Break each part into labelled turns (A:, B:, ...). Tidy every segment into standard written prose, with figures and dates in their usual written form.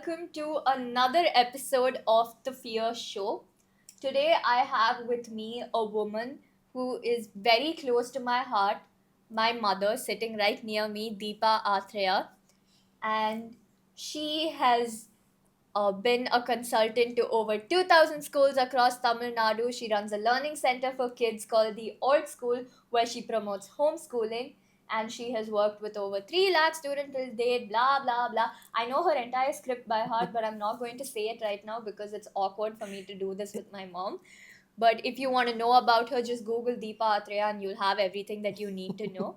A: welcome to another episode of The Fear Show. Today, I have with me a woman who is very close to my heart, my mother, sitting right near me, Deepa Athreya, and she has been a consultant to over 2,000 schools across Tamil Nadu. She runs a learning center for kids called the Old School, where she promotes homeschooling. And she has worked with over 3 lakh students till date, blah, blah, blah. I know her entire script by heart, but I'm not going to say it right now because it's awkward for me to do this with my mom. But if you want to know about her, just Google Deepa Atreya and you'll have everything that you need to know.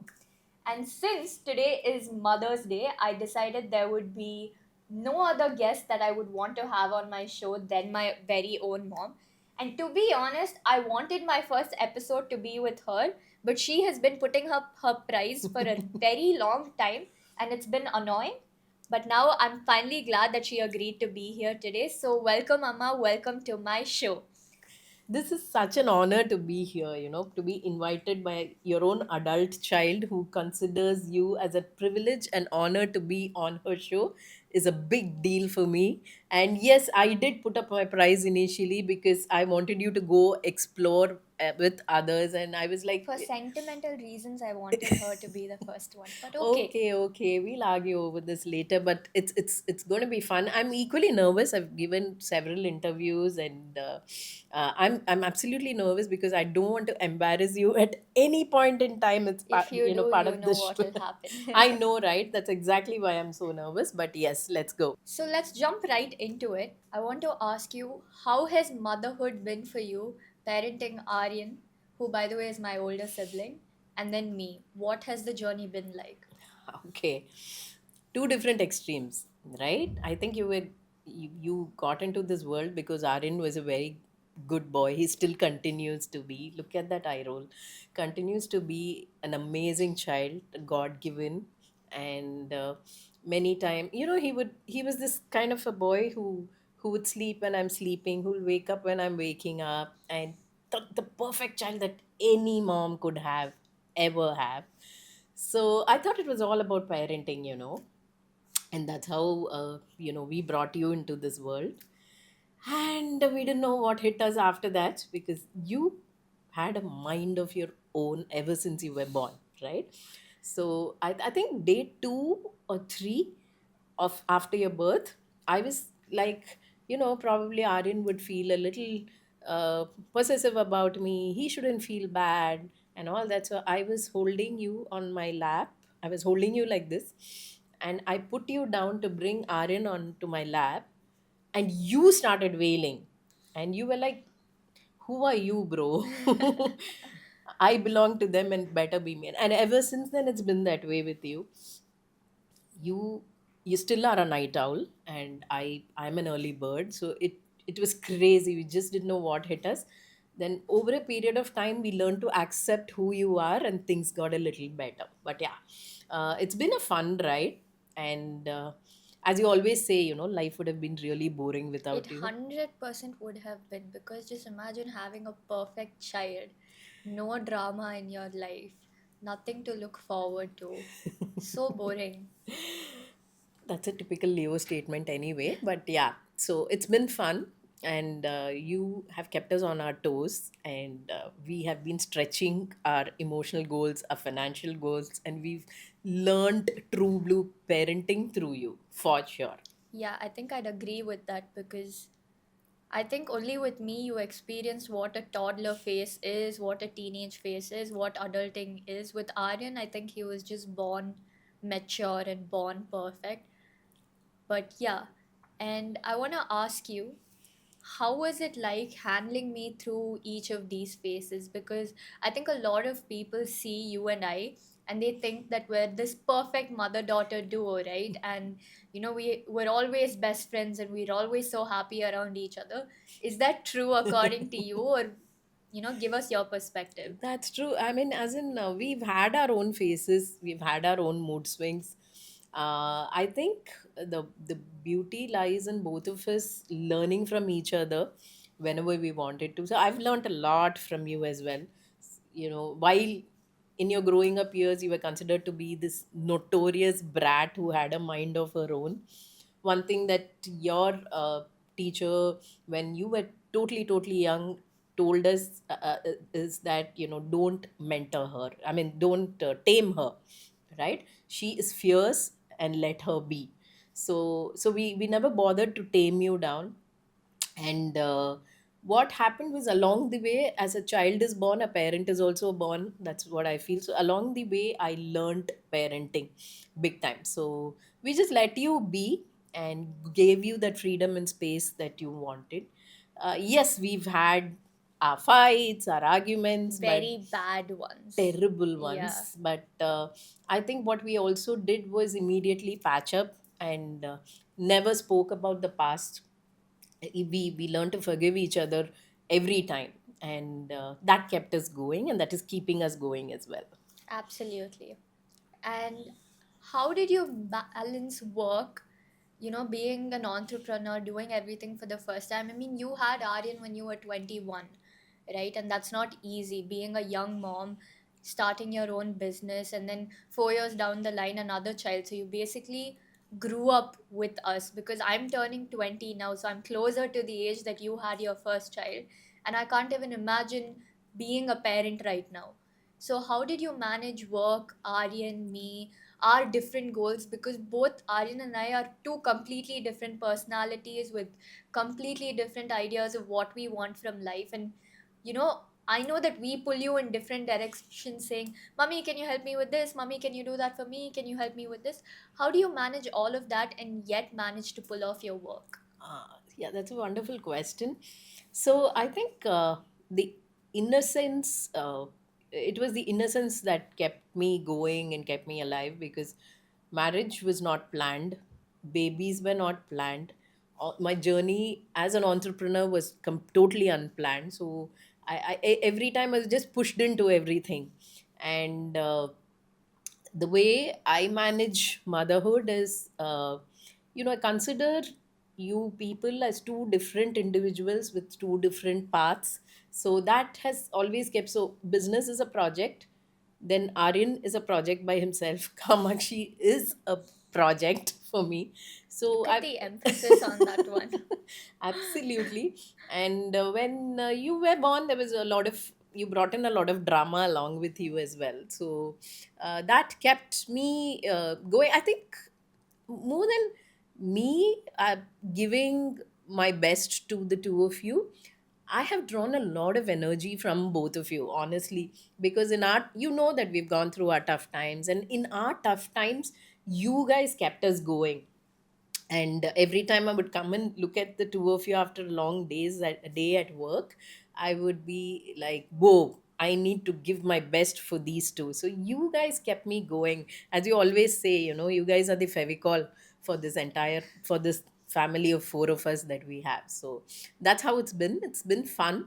A: And since today is Mother's Day, I decided there would be no other guest that I would want to have on my show than my very own mom. And to be honest, I wanted my first episode to be with her, but she has been putting up her price for a very long time and it's been annoying. But now I'm finally glad that she agreed to be here today. So, welcome, Amma. Welcome to my show.
B: This is such an honor to be here, to be invited by your own adult child who considers you as a privilege and honor to be on her show is a big deal for me. And yes, I did put up my price initially because I wanted you to go explore with others. And I was like,
A: For sentimental reasons, I wanted her to be the first one. But okay.
B: okay, we'll argue over this later, but it's going to be fun. I'm equally nervous. I've given several interviews, and I'm absolutely nervous because I don't want to embarrass you at any point in time. It's
A: If you do,
B: part
A: you
B: of
A: know
B: the
A: what
B: show.
A: will happen.
B: I know, right? That's exactly why I'm so nervous. But yes, let's go.
A: So let's jump right into it. I want to ask you, how has motherhood been for you, parenting Aryan, who by the way is my older sibling, and then me? What has the journey been like?
B: Okay, two different extremes, right? I think you got into this world because Aryan was a very good boy. He still continues to be. Look at that eye roll. Continues to be an amazing child, God given, and many time he was this kind of a boy who would sleep when I'm sleeping, who will wake up when I'm waking up, and the perfect child that any mom could have ever have. So I thought it was all about parenting, and that's how we brought you into this world. And we didn't know what hit us after that because you had a mind of your own ever since you were born, right? So I think day 2 or 3 of after your birth, I was like, probably Aryan would feel a little uh, possessive about me. He shouldn't feel bad and all that. So I was holding you on my lap. I was holding you like this, and I put you down to bring Aryan onto my lap, and you started wailing, and you were like, "Who are you, bro?" I belong to them and better be me. And ever since then, it's been that way with you. You you still are a night owl, and I'm an early bird. So it was crazy. We just didn't know what hit us. Then over a period of time, we learned to accept who you are, and things got a little better. But yeah, it's been a fun ride. And as you always say, life would have been really boring
A: It
B: without you.
A: 100% would have been because just imagine having a perfect child, no drama in your life, nothing to look forward to. So boring.
B: That's a typical Leo statement anyway. But yeah, so it's been fun, and you have kept us on our toes, and we have been stretching our emotional goals, our financial goals, and we've learned true blue parenting through you for sure.
A: Yeah, I think I'd agree with that because I think only with me you experienced what a toddler phase is, what a teenage phase is, what adulting is. With Aryan, I think he was just born mature and born perfect. But yeah, and I want to ask you, how was it like handling me through each of these phases? Because I think a lot of people see you and I and they think that we're this perfect mother daughter duo, right? And we're always best friends and we're always so happy around each other. Is that true according to you, or give us your perspective?
B: That's true. I mean, as in, we've had our own phases, we've had our own mood swings. I think the beauty lies in both of us learning from each other whenever we wanted to. So I've learned a lot from you as well. While in your growing up years, you were considered to be this notorious brat who had a mind of her own. one thing that your teacher, when you were totally young, told us is that, don't mentor her. I mean, don't tame her, right? She is fierce, and let her be. So we never bothered to tame you down. And what happened was, along the way, as a child is born, a parent is also born. That's what I feel. So along the way, I learned parenting big time. So we just let you be, and gave you that freedom and space that you wanted. Yes, we've had our fights, our arguments, but
A: Very bad ones.
B: terrible
A: Yeah.
B: ones. But I think what we also did was immediately patch up, and never spoke about the past. We learned to forgive each other every time, and that kept us going, and that is keeping us going as well.
A: Absolutely. And how did you balance work, being an entrepreneur, doing everything for the first time? I mean, you had Aryan when you were 21, right? And that's not easy, being a young mom, starting your own business, and then 4 years down the line, another child. So you basically grew up with us, because I'm turning 20 now. So I'm closer to the age that you had your first child. And I can't even imagine being a parent right now. So, how did you manage work, Aryan, me, our different goals? Because both Aryan and I are two completely different personalities with completely different ideas of what we want from life. And, I know that we pull you in different directions, saying, Mummy, can you help me with this? Mummy, can you do that for me? Can you help me with this? How do you manage all of that and yet manage to pull off your work?
B: Yeah, that's a wonderful question. So I think the innocence, it was the innocence that kept me going and kept me alive, because marriage was not planned, babies were not planned. My journey as an entrepreneur was totally unplanned. So every time I was just pushed into everything. And the way I manage motherhood is, I consider you people as two different individuals with two different paths. So that has always kept. So business is a project, then Aryan is a project by himself. Kamakshi is a project for me. So
A: Look at
B: I
A: the emphasis on that one.
B: absolutely. And when you were born, there was a lot of, you brought in a lot of drama along with you as well. So that kept me going. I think more than me giving my best to the two of you, I have drawn a lot of energy from both of you, honestly, because in our, that we've gone through our tough times, and in our tough times, you guys kept us going. And every time I would come and look at the two of you after long days, at a day at work, I would be like, whoa, I need to give my best for these two. So you guys kept me going. As you always say, you guys are the fevicol for this family of four of us that we have. So that's how it's been fun.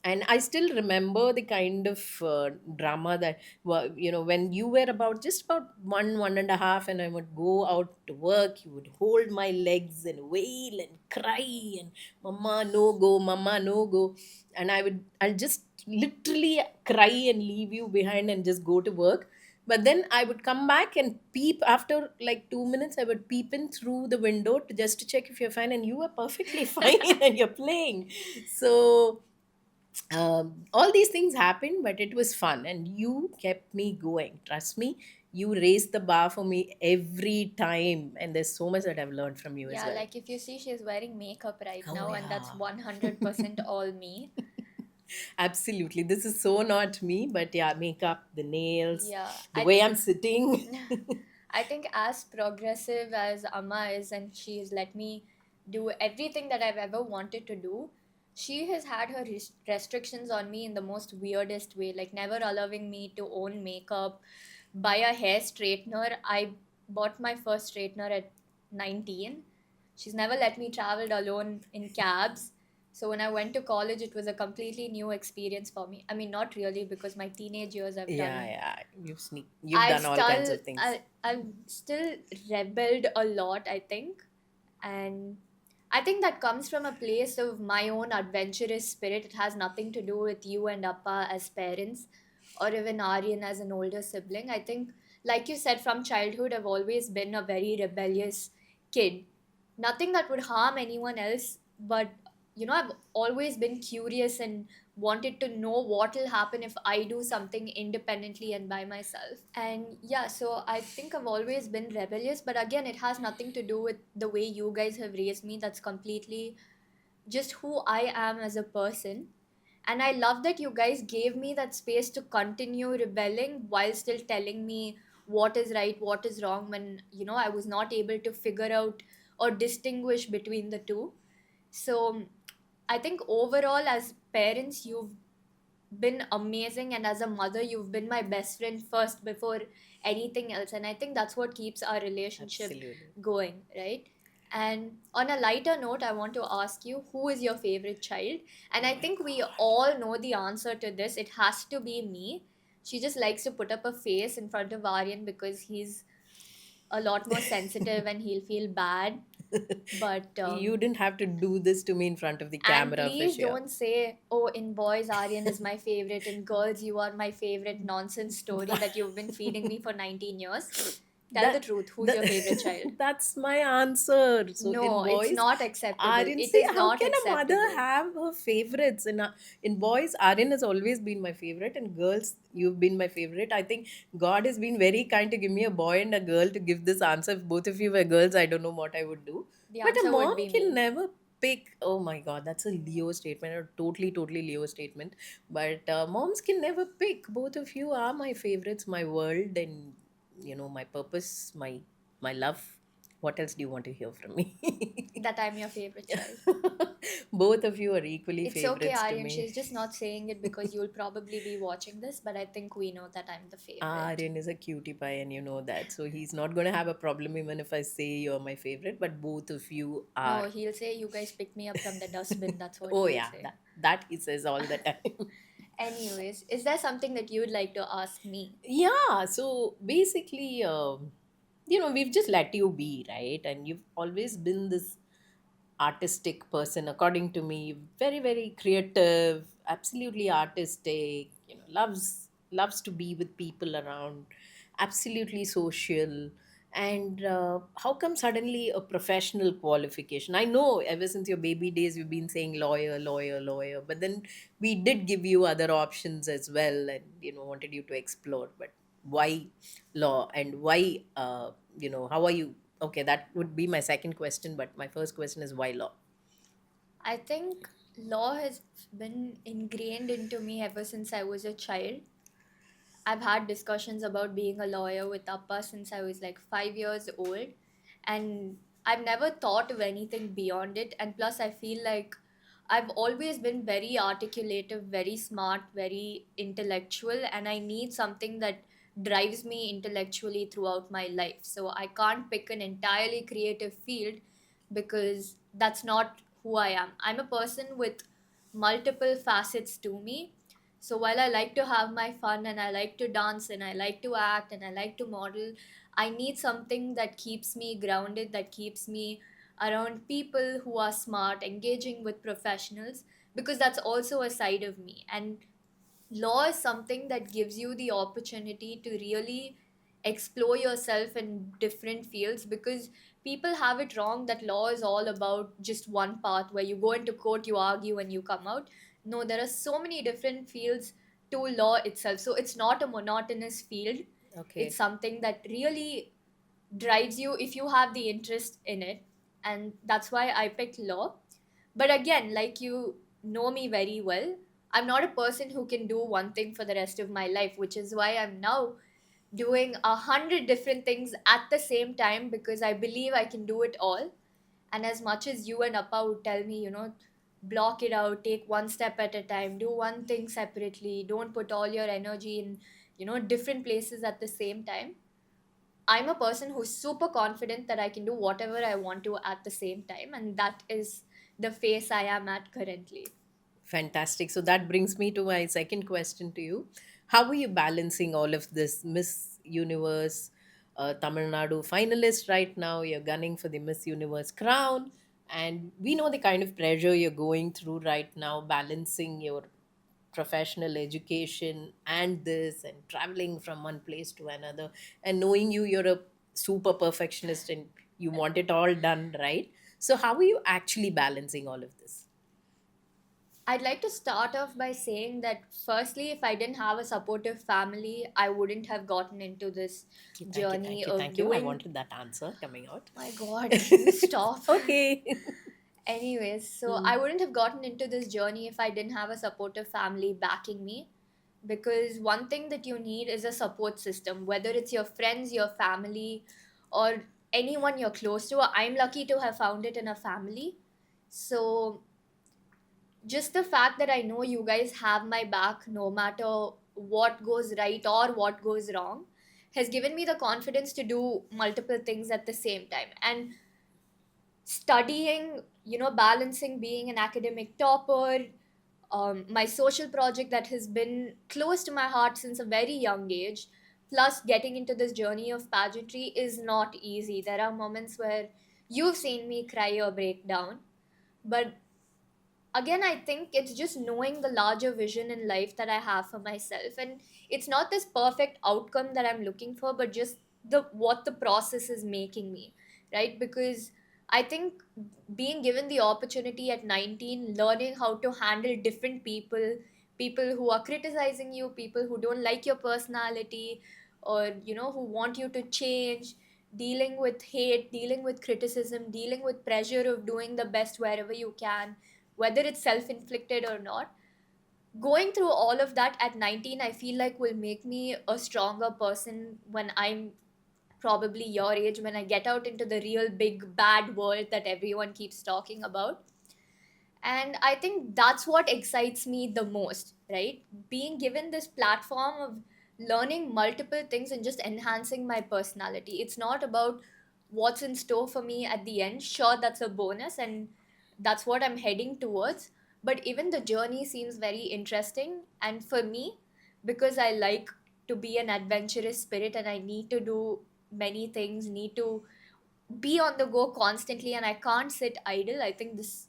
B: And I still remember the kind of drama that, when you were about just about one and a half, and I would go out to work, you would hold my legs and wail and cry, and mama no go, mama no go. And I'll just literally cry and leave you behind and just go to work. But then I would come back and peep after like 2 minutes. I would peep in through the window just to check if you're fine, and you were perfectly fine and you're playing. So all these things happened, but it was fun, and you kept me going. Trust me, you raised the bar for me every time, and there's so much that I've learned from you as
A: Yeah,
B: well.
A: like if you see, she's wearing makeup right
B: Oh
A: now, and that's
B: yeah.
A: 100% all me.
B: Absolutely, this is so not me, but yeah, makeup, the nails,
A: Yeah,
B: the way I'm sitting.
A: I think as progressive as Amma is, and she's let me do everything that I've ever wanted to do, she has had her restrictions on me in the most weirdest way, like never allowing me to own makeup, buy a hair straightener. I bought my first straightener at 19. She's never let me travel alone in cabs. So when I went to college, it was a completely new experience for me. I mean, not really, because my teenage years I've
B: Yeah,
A: done.
B: yeah, you've done all kinds of things.
A: I've still rebelled a lot, I think. And I think that comes from a place of my own adventurous spirit. It has nothing to do with you and Appa as parents, or even Aryan as an older sibling. I think, like you said, from childhood, I've always been a very rebellious kid. nothing that would harm anyone else, but I've always been curious and wanted to know what will happen if I do something independently and by myself. And yeah, so I think I've always been rebellious, but again, it has nothing to do with the way you guys have raised me. That's completely just who I am as a person. And I love that you guys gave me that space to continue rebelling while still telling me what is right, what is wrong, when, I was not able to figure out or distinguish between the two. So I think overall, as parents, you've been amazing. And as a mother, you've been my best friend first before anything else. And I think that's what keeps our relationship
B: Absolutely.
A: going, right? And on a lighter note, I want to ask you, who is your favorite child? And
B: Oh
A: I
B: my
A: think we
B: God.
A: all know the answer to this. It has to be me. She just likes to put up a face in front of Aryan because he's a lot more sensitive and he'll feel bad. But
B: You didn't have to do this to me in front of the
A: and
B: camera for
A: please
B: sure.
A: don't say, oh, in boys, Aryan is my favorite, in girls, you are my favorite nonsense story that you've been feeding me for 19 years. Tell the
B: that
A: truth. Who's
B: that
A: your favorite child?
B: that's my answer. So in
A: No, it's
B: boys,
A: not acceptable.
B: Aryan,
A: It
B: see,
A: is
B: how
A: not
B: can a mother
A: acceptable.
B: have her favorites? In boys, Aryan has always been my favorite, and girls, you've been my favorite. I think God has been very kind to give me a boy and a girl to give this answer. If both of you were girls, I don't know what I would do.
A: The
B: But a
A: answer would
B: mom
A: be
B: can
A: me.
B: never pick. Oh my God, that's a Leo statement, a totally, totally Leo statement. But moms can never pick. Both of you are my favorites, my world, and my purpose, my love. What else do you want to hear from me?
A: That I'm your favorite child.
B: Both of you are equally
A: It's okay,
B: favorites to
A: Aryan.
B: me.
A: She's just not saying it because you'll probably be watching this, but I think we know that I'm the favorite.
B: Aryan is a cutie pie, and you know that. So he's not going to have a problem even if I say you're my favorite, but both of you
A: No,
B: are.
A: he'll say, you guys picked me up from the dustbin. That's what
B: Oh,
A: he'll
B: yeah,
A: say.
B: that he says all the time.
A: Anyways, is there something that you'd like to ask me?
B: Yeah, so basically, we've just let you be, right? And you've always been this artistic person, according to me, very, very creative, absolutely artistic, loves to be with people around, absolutely social. And how come suddenly a professional qualification? I know ever since your baby days you've been saying lawyer, lawyer, lawyer, but then we did give you other options as well, and wanted you to explore. But why law, and why how are you? Okay, that would be my second question, but my first question is why law?
A: I think law has been ingrained into me ever since I was a child. I've had discussions about being a lawyer with Appa since I was like 5 years old, and I've never thought of anything beyond it. And plus, I feel like I've always been very articulative, very smart, very intellectual, and I need something that drives me intellectually throughout my life. So I can't pick an entirely creative field because that's not who I am. I'm a person with multiple facets to me. So while I like to have my fun and I like to dance and I like to act and I like to model, I need something that keeps me grounded, that keeps me around people who are smart, engaging with professionals, because that's also a side of me. And law is something that gives you the opportunity to really explore yourself in different fields, because people have it wrong that law is all about just one path where you go into court, you argue, and you come out. No, there are so many different fields to law itself. So it's not a monotonous field, it's
B: Okay.
A: something that really drives you if you have the interest in it. And that's why I picked law. But again, like, you know me very well, I'm not a person who can do one thing for the rest of my life, which is why I'm now doing 100 different things at the same time, because I believe I can do it all. And as much as you and Appa would tell me, block it out, take one step at a time, do one thing separately, don't put all your energy in, different places at the same time. I'm a person who's super confident that I can do whatever I want to at the same time, and that is the phase I am at currently.
B: Fantastic. So that brings me to my second question to you. How are you balancing all of this? Miss Universe, Tamil Nadu finalist right now, you're gunning for the Miss Universe crown. And we know the kind of pressure you're going through right now, balancing your professional education and this, and traveling from one place to another. And knowing you're a super perfectionist and you want it all done right. So how are you actually balancing all of this?
A: I'd like to start off by saying that firstly, if I didn't have a supportive family, I wouldn't have gotten into this
B: Okay, thank you,
A: journey
B: thank you,
A: of
B: thank you. I
A: doing.
B: wanted that answer coming out.
A: My God, can you stop?
B: Okay.
A: Anyways, so I
B: Mm,
A: wouldn't have gotten into this journey if I didn't have a supportive family backing me. Because one thing that you need is a support system, whether it's your friends, your family, or anyone you're close to. I'm lucky to have found it in a family. So just the fact that I know you guys have my back no matter what goes right or what goes wrong has given me the confidence to do multiple things at the same time. And studying, balancing being an academic topper, my social project that has been close to my heart since a very young age, plus getting into this journey of pageantry is not easy. There are moments where you've seen me cry or break down. But again, I think it's just knowing the larger vision in life that I have for myself. And it's not this perfect outcome that I'm looking for, but just the what the process is making me, right? Because I think being given the opportunity at 19, learning how to handle different people, people who are criticizing you, people who don't like your personality, or who want you to change, dealing with hate, dealing with criticism, dealing with pressure of doing the best wherever you can, whether it's self inflicted or not. Going through all of that at 19, I feel like will make me a stronger person when I'm probably your age, when I get out into the real big bad world that everyone keeps talking about. And I think that's what excites me the most, right? Being given this platform of learning multiple things and just enhancing my personality. It's not about what's in store for me at the end. Sure, that's a bonus and that's what I'm heading towards. But even the journey seems very interesting. And for me, because I like to be an adventurous spirit and I need to do many things, need to be on the go constantly, and I can't sit idle, I think this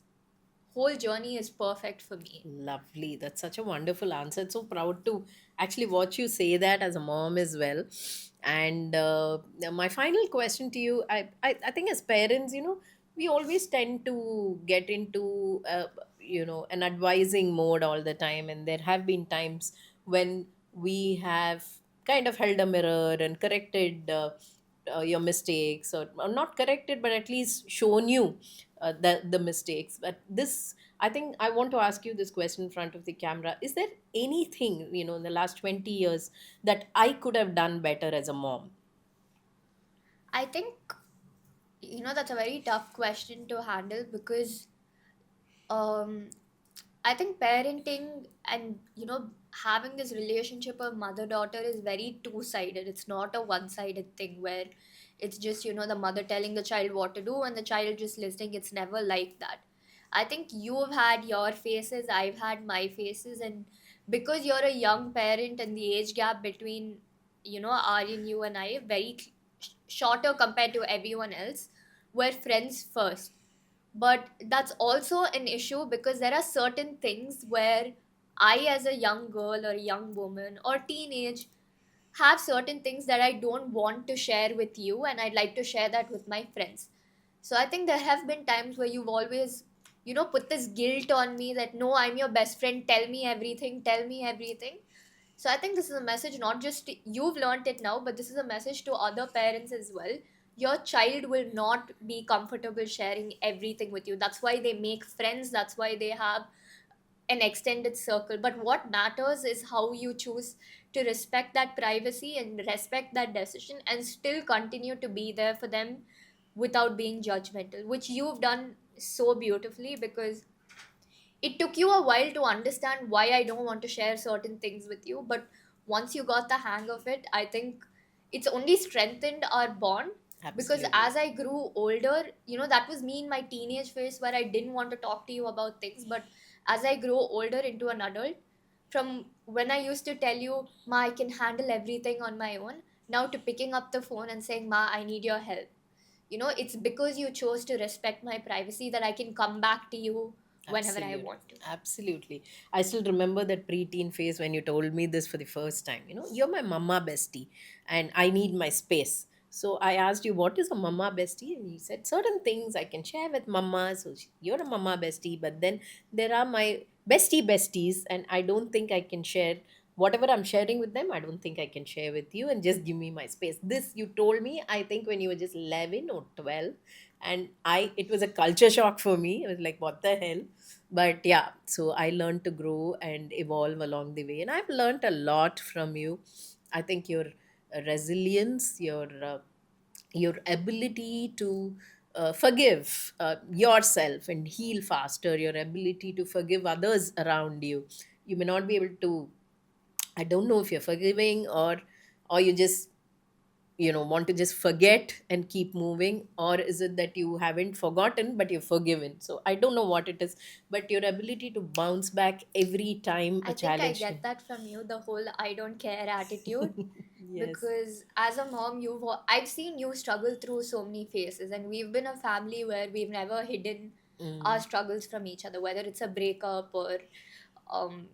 A: whole journey is perfect for me.
B: lovely. That's such a wonderful answer. It's so proud to actually watch you say that as a mom as well. And my final question to you, I think as parents, we always tend to get into, an advising mode all the time. And there have been times when we have kind of held a mirror and corrected your mistakes, or not corrected, but at least shown you the mistakes. But this, I think I want to ask you this question in front of the camera. Is there anything, in the last 20 years that I could have done better as a mom?
A: I think, that's a very tough question to handle because um, I think parenting and, having this relationship of mother daughter is very two sided. It's not a one sided thing where it's just, the mother telling the child what to do and the child just listening. It's never like that. I think you've had your phases, I've had my phases, and because you're a young parent and the age gap between, Aryan, you and I, very shorter compared to everyone else, we're friends first. But that's also an issue because there are certain things where I, as a young girl or a young woman or teenage, have certain things that I don't want to share with you, and I'd like to share that with my friends. So I think there have been times where you've always, put this guilt on me that no, I'm your best friend, tell me everything, tell me everything. So I think this is a message, not just you've learned it now, but this is a message to other parents as well. Your child will not be comfortable sharing everything with you. That's why they make friends, that's why they have an extended circle. But what matters is how you choose to respect that privacy and respect that decision and still continue to be there for them without being judgmental, which you've done so beautifully. Because it took you a while to understand why I don't want to share certain things with you, but once you got the hang of it, I think it's only strengthened our bond. Because
B: Absolutely.
A: as I grew older, that was me in my teenage phase where I didn't want to talk to you about things. But as I grow older into an adult, from when I used to tell you, Ma, I can handle everything on my own, now to picking up the phone and saying, Ma, I need your help. It's because you chose to respect my privacy that I can come back to you whenever I
B: Absolutely.
A: want to.
B: Absolutely. I still remember that preteen phase when you told me this for the first time. You're my mama bestie and I need my space. So I asked you, what is a mama bestie? And you said certain things I can share with mama. So you're a mama bestie, but then there are my bestie besties, and I don't think I can share whatever I'm sharing with them. I don't think I can share with you, and just give me my space. This you told me, I think, when you were just 11 or 12, and it was a culture shock for me. I was like, what the hell? But yeah, so I learned to grow and evolve along the way, and I've learned a lot from you. I think your resilience, your ability to forgive yourself and heal faster, your ability to forgive others around you. You may not be able to, I don't know if you're forgiving, or you just want to just forget and keep moving, or is it that you haven't forgotten but you're forgiven? So I don't know what it is, but your ability to bounce back every time a
A: I think I
B: challenge.
A: get that from you, the whole I don't care attitude.
B: Yes.
A: Because as a mom, I've seen you struggle through so many phases, and we've been a family where we've never hidden our
B: Mm,
A: struggles from each other, whether it's a breakup or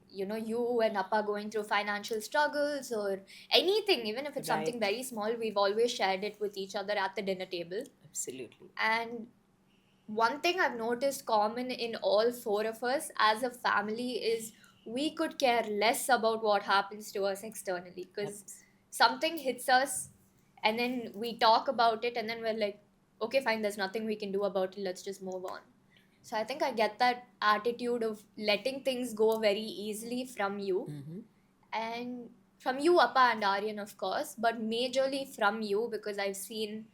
A: you and Appa going through financial struggles or anything, even if it's something
B: right.
A: very small, we've always shared it with each other at the dinner table.
B: Absolutely.
A: And one thing I've noticed common in all four of us as a family is we could care less about what happens to us externally, because
B: Abs-
A: something hits us and then we talk about it and then we're like, okay, fine, there's nothing we can do about it, let's just move on. So I think I get that attitude of letting things go very easily from you,
B: mhm.
A: and from you, Appa and Aryan, of course, but majorly from you, because I've seen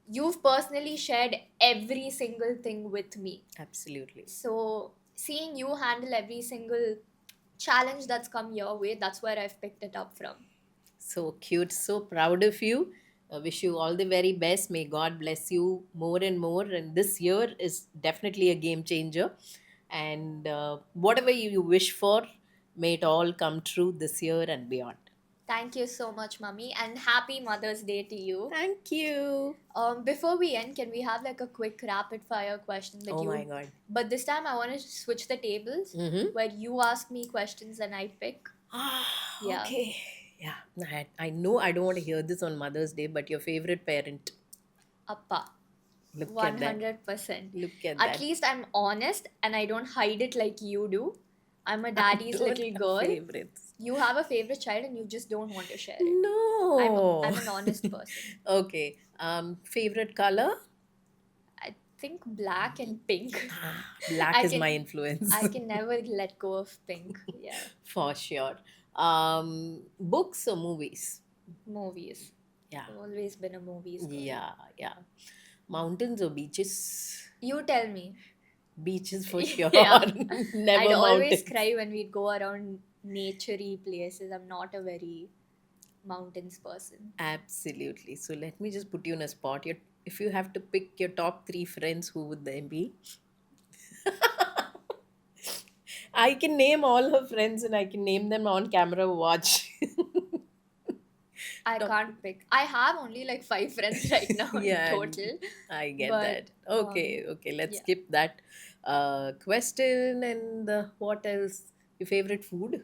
A: you've personally shared every single thing with me.
B: Absolutely.
A: So seeing you handle every single challenge that's come your way, that's where I've picked it up from.
B: So cute. So proud of you. I wish you all the very best. May God bless you more and more. And this year is definitely a game changer. And whatever you wish for, may it all come true this year and beyond.
A: Thank you so much, Mummy, and happy Mother's Day to you.
B: Thank you.
A: Before we end, can we have like a quick rapid fire question that
B: Oh my
A: you,
B: God.
A: but this time I want to switch the tables
B: Mm-hmm.
A: where you ask me questions and I pick.
B: Ah,
A: Yeah.
B: okay. Yeah. I know I don't want to hear this on Mother's Day, but your favorite parent.
A: Appa.
B: Look at that.
A: 100%.
B: Look at
A: At
B: that.
A: least I'm honest and I don't hide it like you do. I'm a
B: I
A: daddy's
B: don't
A: little
B: have
A: girl.
B: favorites.
A: You have a favorite child and you just don't want to share it.
B: No.
A: I'm an honest person.
B: Okay. Favorite color?
A: I think black and pink.
B: Black
A: I
B: is my
A: can
B: influence.
A: I can never let go of pink. Yeah.
B: For sure. Books or movies?
A: Movies.
B: Yeah.
A: I've always been a movies girl.
B: Yeah, yeah. Mountains or beaches?
A: You tell me.
B: Beaches for sure.
A: Yeah. I'd
B: Never
A: always
B: mountains.
A: cry when we'd go around naturey places. I'm not a very mountains person.
B: Absolutely. So let me just put you in a spot. If you have to pick your top three friends, who would they be? I can name all her friends and I can name them on camera. Watch.
A: I
B: Top.
A: can't pick. I have only like five friends right now in
B: Yeah,
A: total.
B: I get
A: But
B: that. Okay, okay. Let's
A: yeah.
B: skip that question. And what else? Your favorite food?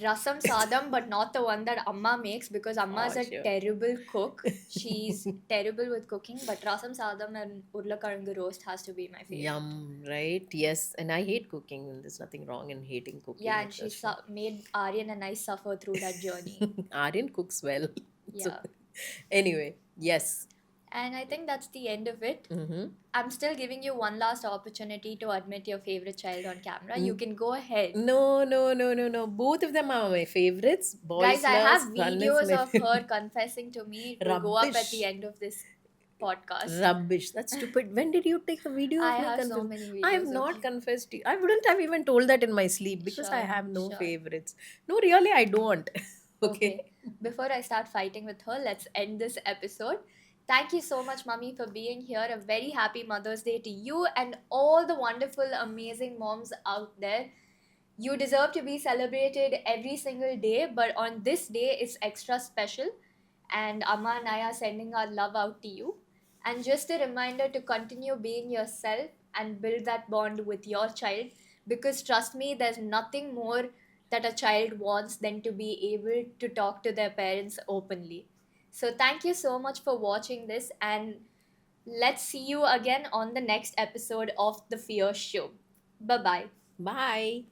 A: Rasam sadam, but not the one that Amma makes, because Amma is
B: For
A: a
B: sure.
A: terrible cook. She's terrible with cooking, but Rasam sadam and Urlakarangu roast has to be my favorite.
B: Yum, right? Yes, and I hate cooking, and there's nothing wrong in hating
A: Yeah,
B: cooking
A: and
B: for
A: she
B: sure.
A: made Aryan and I suffer through that journey.
B: Aryan cooks well. So,
A: Yeah.
B: anyway, yes.
A: And I think that's the end of it.
B: Mm-hmm.
A: I'm still giving you one last opportunity to admit your favorite child on camera. You can go ahead.
B: No, no, no, no, no. Both of them are my favorites.
A: Guys,
B: Boys
A: I
B: last,
A: have
B: son is
A: videos
B: my
A: of her
B: favorite.
A: confessing to me. It will go up at the
B: Rubbish.
A: end of this podcast.
B: Rubbish. That's stupid. When did you take a video
A: I
B: of me
A: have so
B: confessing?
A: many
B: I have
A: videos of
B: not
A: you.
B: confessed to you. I wouldn't have even told that in my sleep because I
A: Sure,
B: have no
A: sure.
B: favorites. No, really, I don't. Okay.
A: Okay. Before I start fighting with her, let's end this episode. Thank you so much, Mummy, for being here. A very happy Mother's Day to you and all the wonderful, amazing moms out there. You deserve to be celebrated every single day, but on this day, it's extra special. And Amma and I are sending our love out to you. And just a reminder to continue being yourself and build that bond with your child, because trust me, there's nothing more that a child wants than to be able to talk to their parents openly. So, thank you so much for watching this, and let's see you again on the next episode of The Fear Show. Bye bye.
B: Bye.